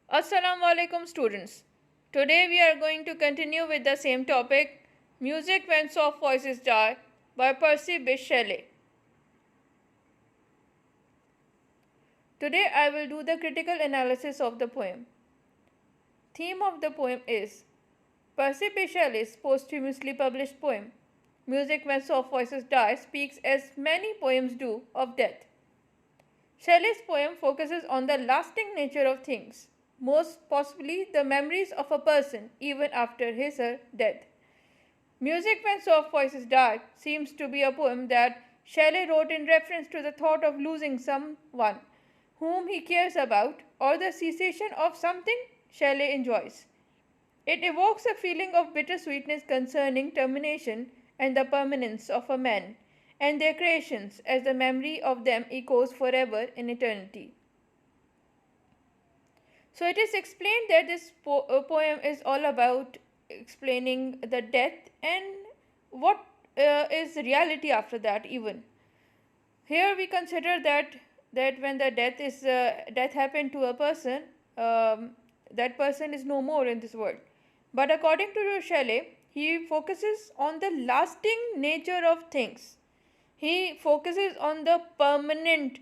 Assalamu alaikum students. Today we are going to continue with the same topic, Music When Soft Voices Die by Percy Bysshe Shelley. Today I will do the critical analysis of the poem. Theme of the poem is Percy Bysshe Shelley's posthumously published poem, Music When Soft Voices Die, speaks, as many poems do, of death. Shelley's poem focuses on the lasting nature of things, most possibly the memories of a person even after his or her death. Music When Soft Voices Die seems to be a poem that Shelley wrote in reference to the thought of losing someone whom he cares about or the cessation of something Shelley enjoys. It evokes a feeling of bittersweetness concerning termination and the permanence of a man and their creations, as the memory of them echoes forever in eternity. So it is explained that this poem is all about explaining the death and what is reality after that. Even here we consider that when the death happened to a person, that person is no more in this world. But according to Shelley, he focuses on the lasting nature of things. He focuses on the permanent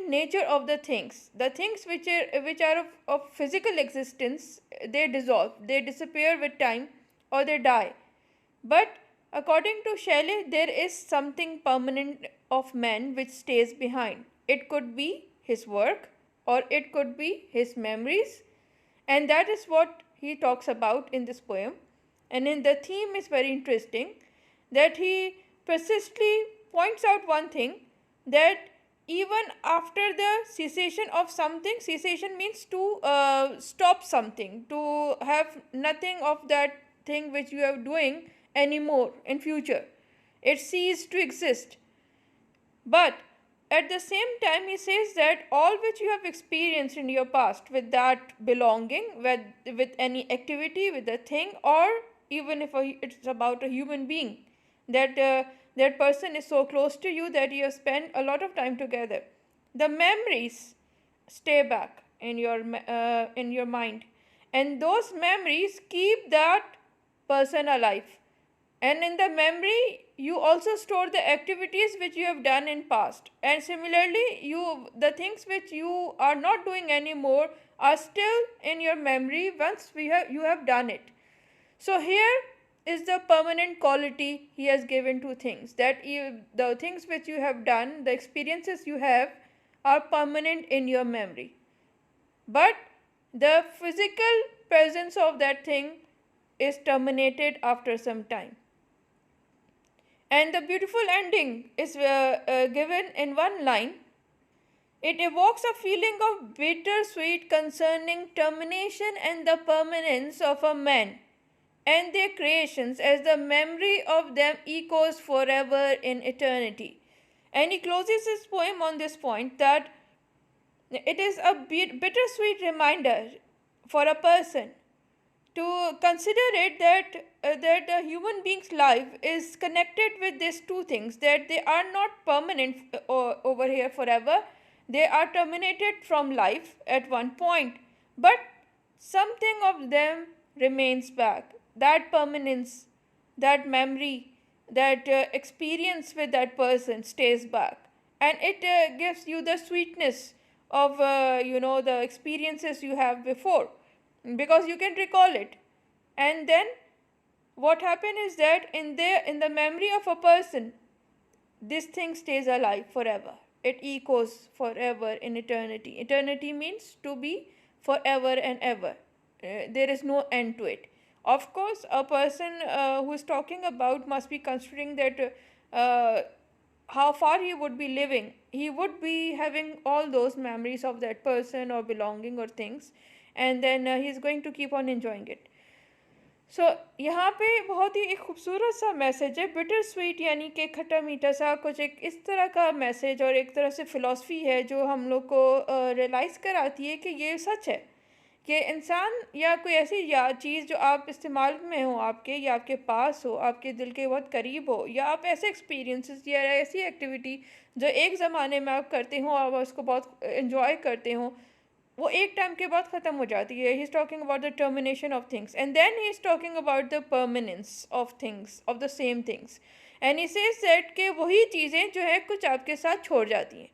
nature of the things. The things which are of physical existence, they dissolve, they disappear with time, or they die. But according to Shelley, there is something permanent of man which stays behind. It could be his work, or it could be his memories, and that is what he talks about in this poem. And in the theme is very interesting, that he persistently points out one thing, that even after the cessation of something, cessation means to stop something, to have nothing of that thing which you are doing anymore in future, it ceases to exist. But at the same time, he says that all which you have experienced in your past with that belonging, with any activity, with a thing, or even if it's about a human being, that person is so close to you that you have spent a lot of time together, the memories stay back in your mind, and those memories keep that person alive. And in the memory you also store the activities which you have done in past, and similarly the things which you are not doing anymore are still in your memory once you have done it. So here is the permanent quality he has given to things, that the things which you have done, the experiences you have, are permanent in your memory, but the physical presence of that thing is terminated after some time. And the beautiful ending is given in one line. It evokes a feeling of bittersweet concerning termination and the permanence of a man and their creations, as the memory of them echoes forever in eternity. And he closes his poem on this point, that it is a bittersweet reminder for a person to consider it, that the human being's life is connected with these two things, that they are not permanent over here forever. They are terminated from life at one point, but something of them remains back. That permanence, that memory, that experience with that person stays back, and it gives you the sweetness of the experiences you have before, because you can recall it. And then what happens is that in the memory of a person, this thing stays alive forever. It echoes forever in eternity. Eternity means to be forever and ever. There is no end to it. Of course, a person who is talking about must be considering that how far he would be living. He would be having all those memories of that person or belonging or things, and then he is going to keep on enjoying it. सो यहाँ पे बहुत ही एक खूबसूरत सा message है, bitter sweet, यानी कि खट्टा मीठा सा कुछ एक इस तरह का मैसेज और एक तरह से फ़िलासफ़ी है जो हम लोग को रियलाइज़ कराती है कि ये सच है कि इंसान या कोई ऐसी या चीज़ जो आप इस्तेमाल में हो आपके, या आपके पास हो, आपके दिल के बहुत करीब हो, या आप ऐसे एक्सपीरियंसेस या ऐसी एक्टिविटी जो एक ज़माने में आप करते हो और उसको बहुत इन्जॉय करते हो, वो एक टाइम के बाद ख़त्म हो जाती है. He is talking about the termination of things and then he is talking about the permanence of things, of the same things. And he says that कि वही चीज़ें जो है कुछ आपके साथ छोड़ जाती हैं,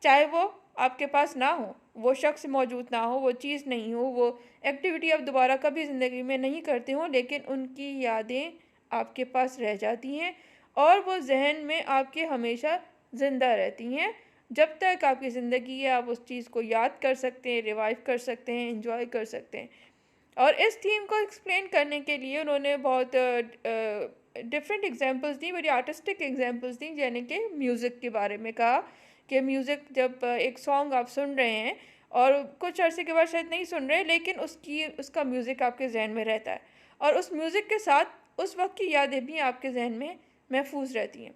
चाहे वो आपके पास ना हो, वो शख्स मौजूद ना हो, वो चीज़ नहीं हो, वो एक्टिविटी आप दोबारा कभी ज़िंदगी में नहीं करते हो, लेकिन उनकी यादें आपके पास रह जाती हैं और वो जहन में आपके हमेशा ज़िंदा रहती हैं. जब तक आपकी ज़िंदगी है आप उस चीज़ को याद कर सकते हैं, रिवाइव कर सकते हैं, एंजॉय कर सकते हैं. और इस थीम को एक्सप्लेन करने के लिए उन्होंने बहुत डिफरेंट एग्जांपल्स दी, बड़ी आर्टिस्टिक एग्जांपल्स दी, यानी कि म्यूज़िक के बारे में कहा कि म्यूज़िक जब एक सॉन्ग आप सुन रहे हैं और कुछ अरसे के बाद शायद नहीं सुन रहे, लेकिन उसका म्यूज़िक आपके जहन में रहता है और उस म्यूज़िक के साथ उस वक्त की यादें भी आपके जहन में महफूज रहती हैं.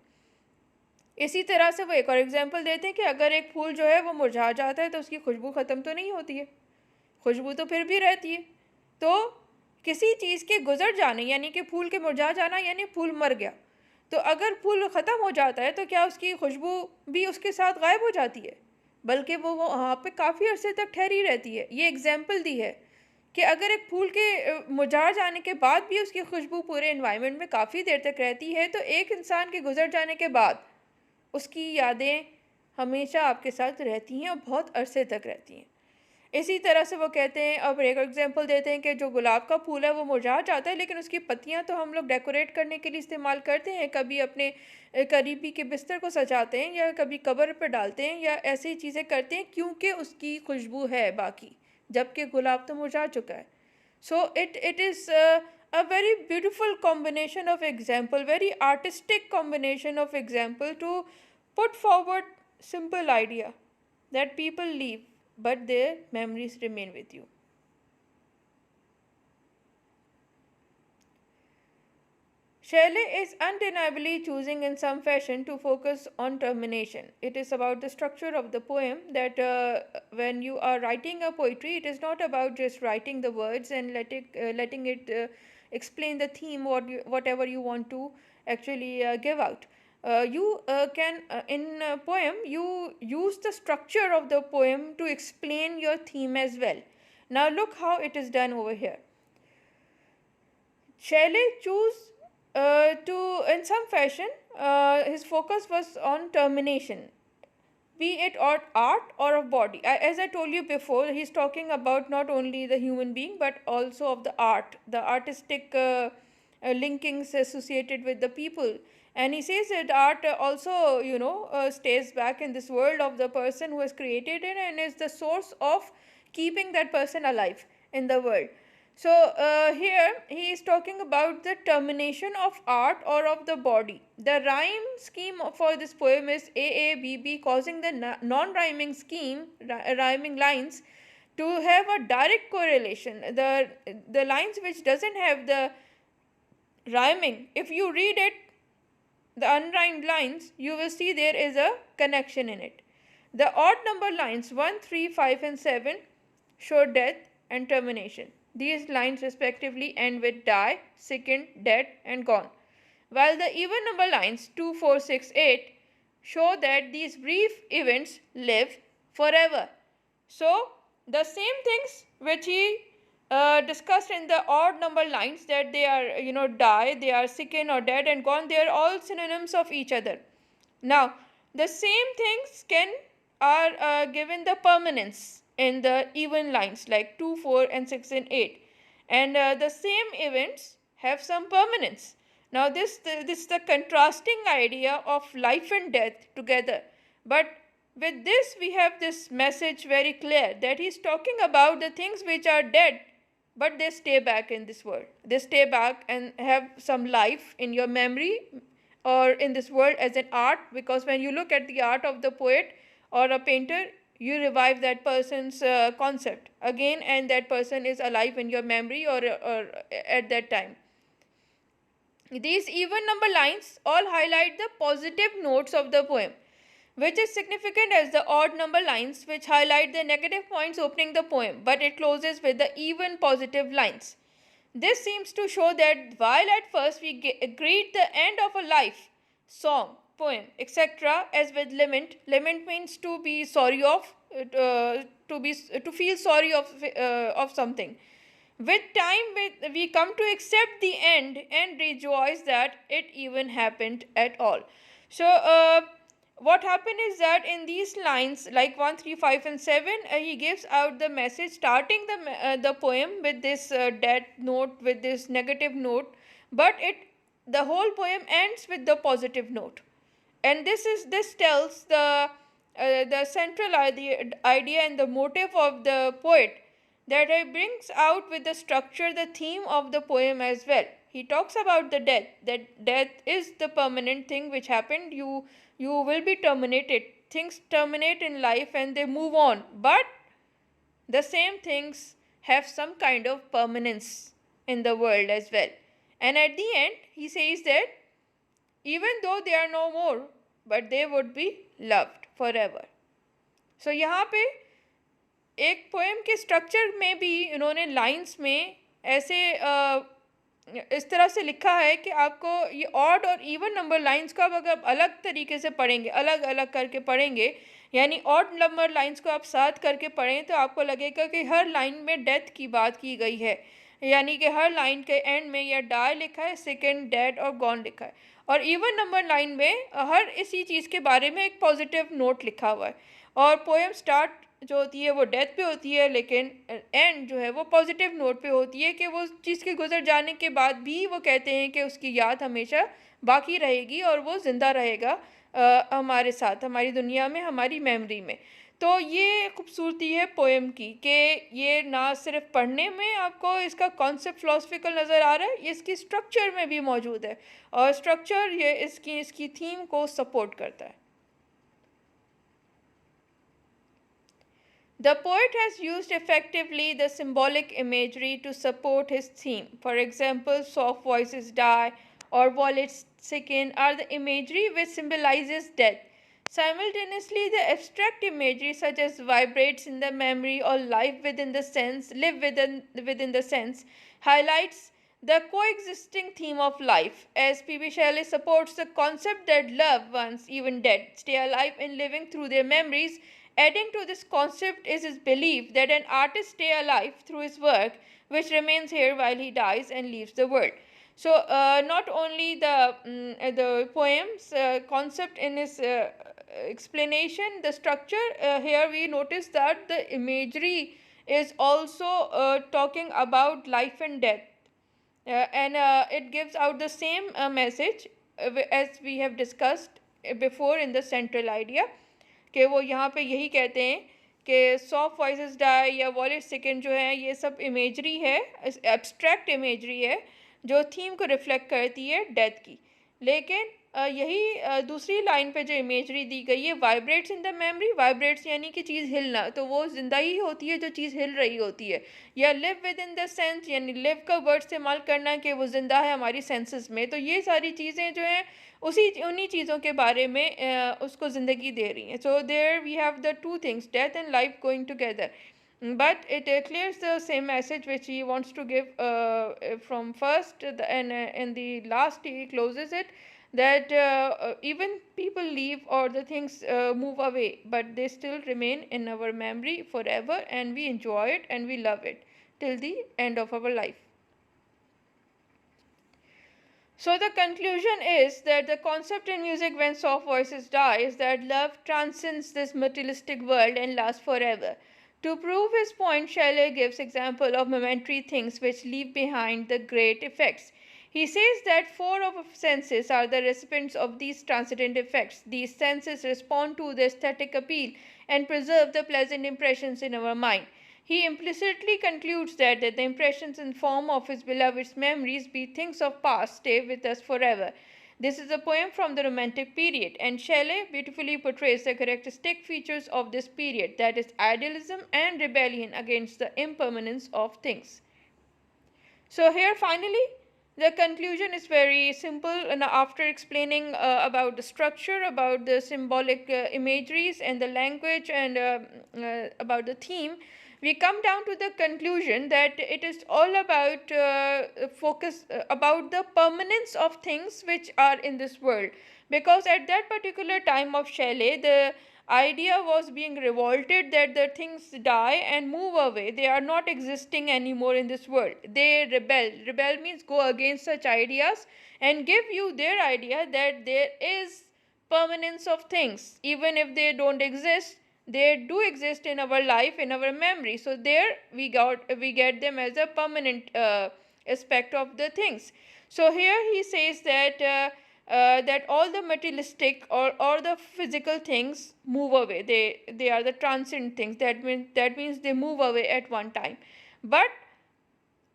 इसी तरह से वो एक और एग्जांपल देते हैं कि अगर एक फूल जो है वो मुरझा जाता है तो उसकी खुशबू ख़त्म तो नहीं होती है, खुशबू तो फिर भी रहती है. तो किसी चीज़ के गुजर जाने यानी कि फूल के मुरझा जाना यानी फूल मर गया, तो अगर फूल ख़त्म हो जाता है तो क्या उसकी खुशबू भी उसके साथ गायब हो जाती है, बल्कि वो वहाँ पे काफ़ी अरसे तक ठहरी रहती है. ये एग्जांपल दी है कि अगर एक फूल के मुरझा जाने के बाद भी उसकी खुशबू पूरे एनवायरनमेंट में काफ़ी देर तक रहती है, तो एक इंसान के गुजर जाने के बाद उसकी यादें हमेशा आपके साथ रहती हैं और बहुत अरसे तक रहती हैं. इसी तरह से वो कहते हैं, अब एक एग्जांपल देते हैं कि जो गुलाब का फूल है वो मुरझा जाता है, लेकिन उसकी पत्तियां तो हम लोग डेकोरेट करने के लिए इस्तेमाल करते हैं, कभी अपने करीबी के बिस्तर को सजाते हैं या कभी कब्र पर डालते हैं या ऐसी चीज़ें करते हैं क्योंकि उसकी खुशबू है बाकी, जबकि गुलाब तो मुरझा चुका है. So it is a very beautiful combination of example, very artistic combination of example to put forward simple idea that people leave but their memories remain with you. Shelley is undeniably choosing in some fashion to focus on termination. It is about the structure of the poem that when you are writing a poetry, it is not about just writing the words and letting it explain the theme, whatever you want to actually give out. You can, in a poem, you use the structure of the poem to explain your theme as well. Now look how it is done over here. Shelley chose in some fashion, his focus was on termination, be it art or of body. As I told you before, he's talking about not only the human being but also of the art, the artistic linkings associated with the people. And he says that art also, stays back in this world of the person who has created it and is the source of keeping that person alive in the world. So here he is talking about the termination of art or of the body. The rhyme scheme for this poem is AABB, causing the non-rhyming scheme, rhyming lines, to have a direct correlation. The lines which doesn't have the rhyming, if you read it, the unrhymed lines, you will see there is a connection in it. The odd number lines 1, 3, 5 and 7 show death and termination. These lines respectively end with die, sickened, dead and gone. While the even number lines 2, 4, 6, 8 show that these brief events live forever. So the same things which he discussed in the odd number lines, that they are die, they are sickened or dead and gone, they are all synonyms of each other. Now the same things are given the permanence in the even lines like 2, 4 and 6 and 8, and the same events have some permanence. Now this is the contrasting idea of life and death together, but with this we have this message very clear that he is talking about the things which are dead but they stay back in this world. They stay back and have some life in your memory or in this world as an art, because when you look at the art of the poet or a painter, you revive that person's concept again, and that person is alive in your memory or at that time. These even number lines all highlight the positive notes of the poem, which is significant as the odd number lines which highlight the negative points opening the poem, but it closes with the even positive lines. This seems to show that while at first we greet the end of a life, song, poem, etc. as with lament means to be sorry of, to feel sorry of something. With time, we come to accept the end and rejoice that it even happened at all. So, what happened is that in these lines, like 1, 3, 5, and 7, he gives out the message, starting the poem with this death note, with this negative note, but the whole poem ends with the positive note. And this tells the central idea and the motive of the poet, that he brings out with the structure the theme of the poem as well. He talks about the death, that death is the permanent thing which happened. You will be terminated. Things terminate in life and they move on, but the same things have some kind of permanence in the world as well. And at the end, he says that even though they are no more, but they would be loved forever. So यहाँ पे एक poem के structure में भी इन्होंने lines में ऐसे इस तरह से लिखा है कि आपको ये ऑड और इवन नंबर लाइंस को आप अगर अलग तरीके से पढ़ेंगे, अलग अलग करके पढ़ेंगे, यानी ऑड नंबर लाइंस को आप साथ करके पढ़ें, तो आपको लगेगा कि हर लाइन में डेथ की बात की गई है, यानी कि हर लाइन के एंड में या डाई लिखा है, सेकेंड डेड और गॉन लिखा है, और इवन नंबर लाइन में हर इसी चीज़ के बारे में एक पॉजिटिव नोट लिखा हुआ है। और पोएम स्टार्ट जो होती है वो डेथ पे होती है, लेकिन एंड जो है वो पॉजिटिव नोट पे होती है कि वो चीज़ के गुजर जाने के बाद भी वो कहते हैं कि उसकी याद हमेशा बाकी रहेगी और वो ज़िंदा रहेगा हमारे साथ, हमारी दुनिया में, हमारी मेमोरी में। तो ये खूबसूरती है पोएम की कि ये ना सिर्फ पढ़ने में आपको इसका कॉन्सेप्ट फिलोसफिकल नज़र आ रहा है, ये इसकी स्ट्रक्चर में भी मौजूद है, और स्ट्रक्चर ये इसकी थीम को सपोर्ट करता है। The poet has used effectively the symbolic imagery to support his theme. For example, soft voices die or wallets sicken are the imagery which symbolizes death. Simultaneously, the abstract imagery such as vibrates in the memory or live within the sense, highlights the coexisting theme of life. As P.B. Shelley supports the concept that loved ones, even dead, stay alive in living through their memories. Adding to this concept is his belief that an artist stay alive through his work, which remains here while he dies and leaves the world. So, not only the poem's concept in his explanation, the structure, here we notice that the imagery is also talking about life and death. And it gives out the same message as we have discussed before in the central idea, कि वो यहाँ पे यही कहते हैं कि soft voices die या wallet second जो है ये सब इमेजरी है, एब्स्ट्रैक्ट इमेजरी है जो थीम को रिफ्लेक्ट करती है डेथ की। लेकिन यही दूसरी लाइन पे जो इमेजरी दी गई है, vibrates in the memory, vibrates यानी कि चीज़ हिलना, तो वो जिंदा ही होती है जो चीज़ हिल रही होती है, या live with in the sense, यानी लिव का वर्ड इस्तेमाल करना कि वो जिंदा है हमारी सेंसेस में। तो ये सारी चीज़ें जो हैं उन्हीं चीज़ों के बारे में उसको ज़िंदगी दे रही हैं। So there we have the two things, death and life going together, but it clears the same message which he wants to give from first, and in the last he closes it, that even people leave or the things move away, but they still remain in our memory forever, and we enjoy it and we love it till the end of our life. So the conclusion is that the concept in music when soft voices die is that love transcends this materialistic world and lasts forever. To prove his point, Shelley gives example of momentary things which leave behind the great effects. He says that 4 of our senses are the recipients of these transcendent effects. These senses respond to the aesthetic appeal and preserve the pleasant impressions in our mind. He implicitly concludes that the impressions in form of his beloved's memories, be things of past, stay with us forever. This is a poem from the Romantic period, and Shelley beautifully portrays the characteristic features of this period, that is, idealism and rebellion against the impermanence of things. So here finally, the conclusion is very simple, and after explaining about the structure, about the symbolic imageries and the language, and about the theme, we come down to the conclusion that it is all about about the permanence of things which are in this world, because at that particular time of Shelley, the idea was being revolted that the things die and move away. They are not existing anymore in this world. They rebel. Rebel means go against such ideas and give you their idea that there is permanence of things. Even if they don't exist, they do exist in our life, in our memory. So there we get them as a permanent aspect of the things. So here he says that that all the materialistic or the physical things move away. They are the transient things. That means they move away at one time. But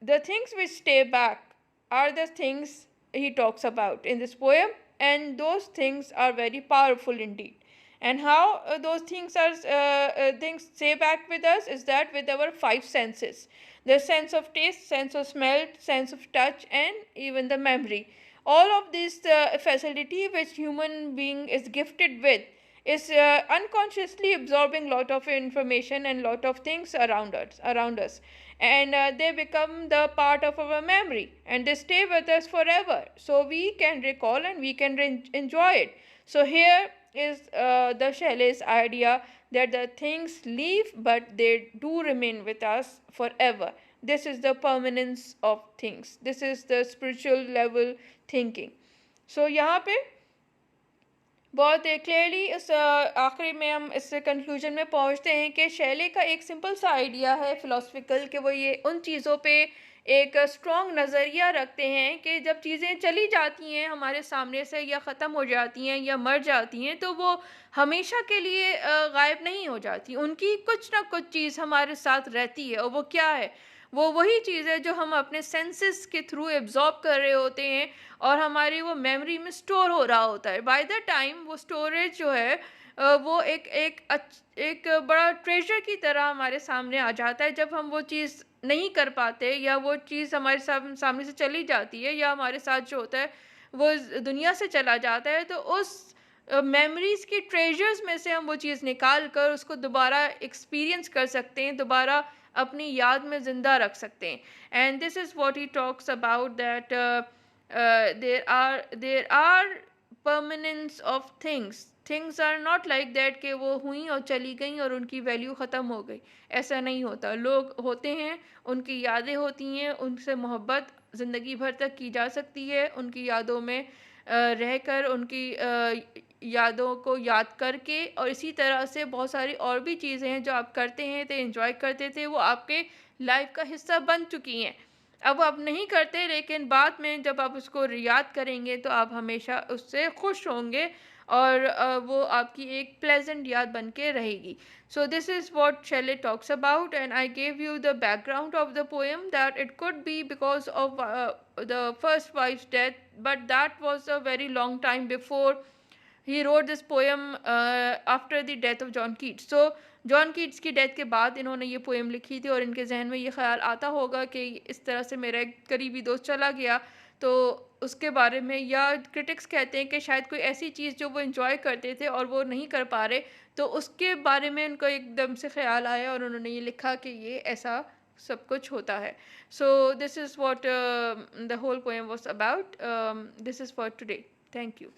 the things which stay back are the things he talks about in this poem, and those things are very powerful indeed. And how those things stay back with us is that with our five senses: the sense of taste, sense of smell, sense of touch, and even the memory. All of this facility which human being is gifted with is unconsciously absorbing lot of information and lot of things around us, and they become the part of our memory, and they stay with us forever, so we can recall and we can enjoy it. So here is the Shelley's idea that the things leave but they do remain with us forever. This is the permanence of things. This is the spiritual level thinking. So यहाँ पे बहुत clearly इस आखिरी में हम इस conclusion में पहुंचते हैं कि शैली का एक सिंपल सा आइडिया है फिलोसफिकल, कि वो ये उन चीज़ों पे एक स्ट्रॉन्ग नज़रिया रखते हैं कि जब चीज़ें चली जाती हैं हमारे सामने से, या ख़त्म हो जाती हैं या मर जाती हैं, तो वो हमेशा के लिए गायब नहीं हो जाती। उनकी कुछ ना कुछ चीज़ हमारे साथ रहती है, और वो क्या है? वो वही चीज़ है जो हम अपने सेंसेस के थ्रू एब्जॉर्ब कर रहे होते हैं और हमारी वो मेमोरी में स्टोर हो रहा होता है। बाय द टाइम वो स्टोरेज जो है वो एक बड़ा ट्रेजर की तरह हमारे सामने आ जाता है। जब हम वो चीज़ नहीं कर पाते या वो चीज़ हमारे सामने से चली जाती है या हमारे साथ जो होता है वो दुनिया से चला जाता है, तो उस मेमोरीज़ की ट्रेजर्स में से हम वो चीज़ निकाल कर उसको दोबारा एक्सपीरियंस कर सकते हैं, दोबारा अपनी याद में ज़िंदा रख सकते हैं। And this is what he talks about that there are permanence of things. Things are not like that कि वो हुई और चली गई और उनकी वैल्यू ख़त्म हो गई। ऐसा नहीं होता। लोग होते हैं, उनकी यादें होती हैं, उनसे मोहब्बत ज़िंदगी भर तक की जा सकती है। उनकी यादों में रहकर, उनकी यादों को याद करके, और इसी तरह से बहुत सारी और भी चीज़ें हैं जो आप करते हैं थे, एंजॉय करते थे, वो आपके लाइफ का हिस्सा बन चुकी हैं। अब आप नहीं करते, लेकिन बाद में जब आप उसको याद करेंगे तो आप हमेशा उससे खुश होंगे और वो आपकी एक प्लेजेंट याद बन के रहेगी। So this is what Shelley talks about, and I gave you the background of the poem, that it could be because of the first wife's death, but that was a very long time before he wrote this poem after the death of John Keats. So John Keats की death के बाद इन्होंने ये poem लिखी थी, और इनके जहन में ये ख्याल आता होगा कि इस तरह से मेरा एक करीबी दोस्त चला गया, तो उसके बारे में, या क्रिटिक्स कहते हैं कि शायद कोई ऐसी चीज़ जो वो इन्जॉय करते थे और वो नहीं कर पा रहे, तो उसके बारे में उनको एकदम से ख्याल आया और उन्होंने ये लिखा कि ये ऐसा सब कुछ होता है। So this is what the whole poem was about. This is for today. Thank you.